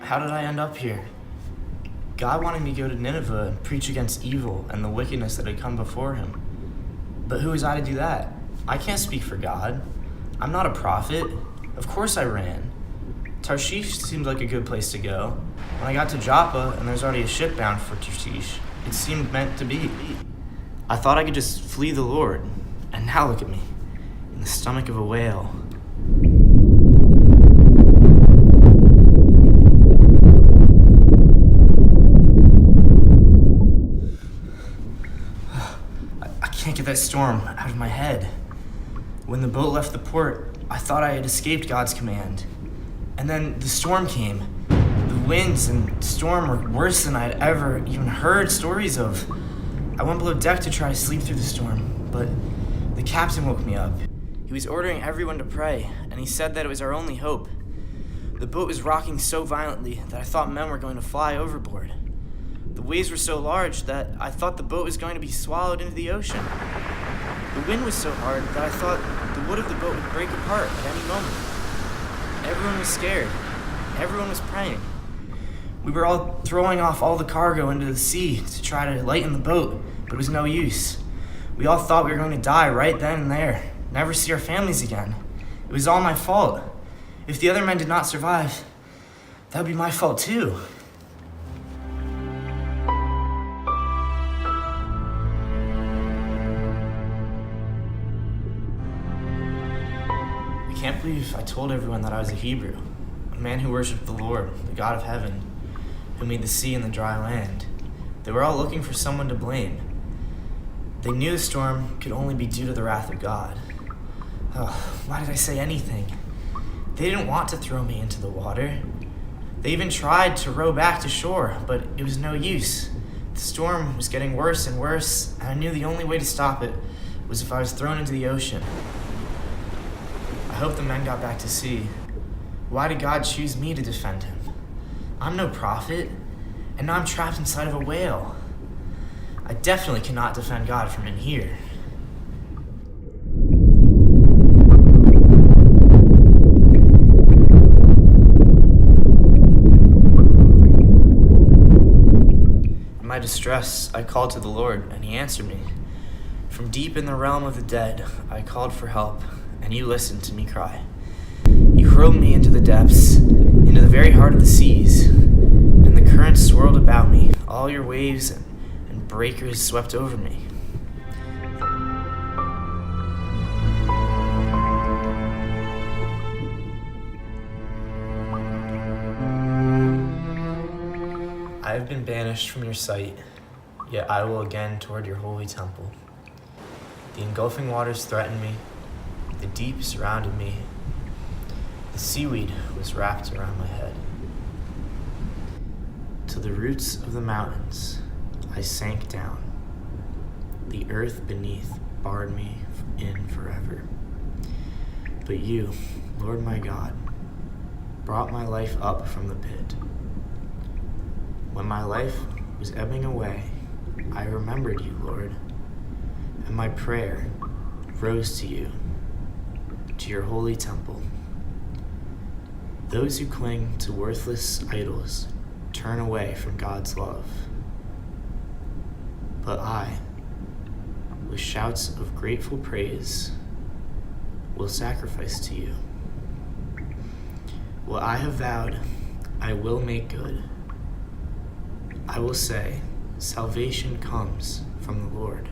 How did I end up here? God wanted me to go to Nineveh and preach against evil and the wickedness that had come before him. But who was I to do that? I can't speak for God. I'm not a prophet. Of course I ran. Tarshish seemed like a good place to go. When I got to Joppa and there's already a ship bound for Tarshish, it seemed meant to be. I thought I could just flee the Lord. And now look at me, in the stomach of a whale. I can't get that storm out of my head. When the boat left the port, I thought I had escaped God's command. And then the storm came. The winds and storm were worse than I'd ever even heard stories of. I went below deck to try to sleep through the storm, but the captain woke me up. He was ordering everyone to pray, and he said that it was our only hope. The boat was rocking so violently that I thought men were going to fly overboard. The waves were so large that I thought the boat was going to be swallowed into the ocean. The wind was so hard that I thought the wood of the boat would break apart at any moment. Everyone was scared. Everyone was praying. We were all throwing off all the cargo into the sea to try to lighten the boat, but it was no use. We all thought we were going to die right then and there, never see our families again. It was all my fault. If the other men did not survive, that would be my fault too. I can't believe I told everyone that I was a Hebrew, a man who worshipped the Lord, the God of heaven, who made the sea and the dry land. They were all looking for someone to blame. They knew the storm could only be due to the wrath of God. Why did I say anything? They didn't want to throw me into the water. They even tried to row back to shore, but it was no use. The storm was getting worse and worse, and I knew the only way to stop it was if I was thrown into the ocean. I hope the men got back to sea. Why did God choose me to defend him? I'm no prophet, and now I'm trapped inside of a whale. I definitely cannot defend God from in here. In my distress, I called to the Lord, and he answered me. From deep in the realm of the dead, I called for help, and you listened to me cry. You hurled me into the depths, into the very heart of the seas, and the currents swirled about me. All your waves and breakers swept over me. I have been banished from your sight, yet I will again toward your holy temple. The engulfing waters threatened me, the deep surrounded me. The seaweed was wrapped around my head. To the roots of the mountains, I sank down. The earth beneath barred me in forever. But you, Lord my God, brought my life up from the pit. When my life was ebbing away, I remembered you, Lord, and my prayer rose to you, to your holy temple. Those who cling to worthless idols turn away from God's love. But I, with shouts of grateful praise, will sacrifice to you. What I have vowed, I will make good. I will say, salvation comes from the Lord.